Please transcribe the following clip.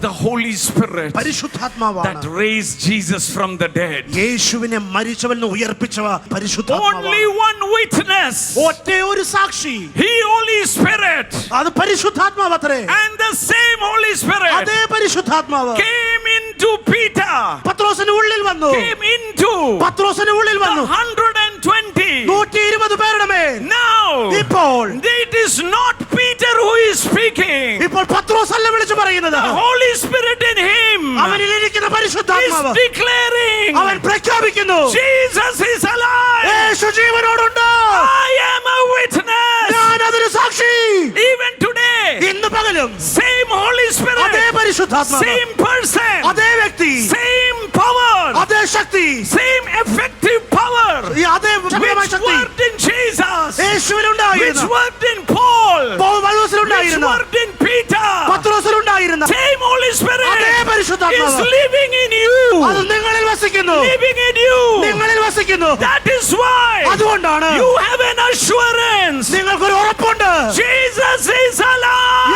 the Holy Spirit that raised Jesus from the dead. Only one witness. He, Holy Spirit. And the same Holy Spirit came into Peter. Came into the 120. Now it is not Peter who is speaking. The Holy Spirit in him is declaring Jesus is alive. I am a witness. Even today, same Holy Spirit, same person, same power, same effective power which worked in Jesus, which worked in Paul, which worked in Peter. Same Holy Spirit is living in you. Living in you. That is why you have an assurance. Jesus is alive.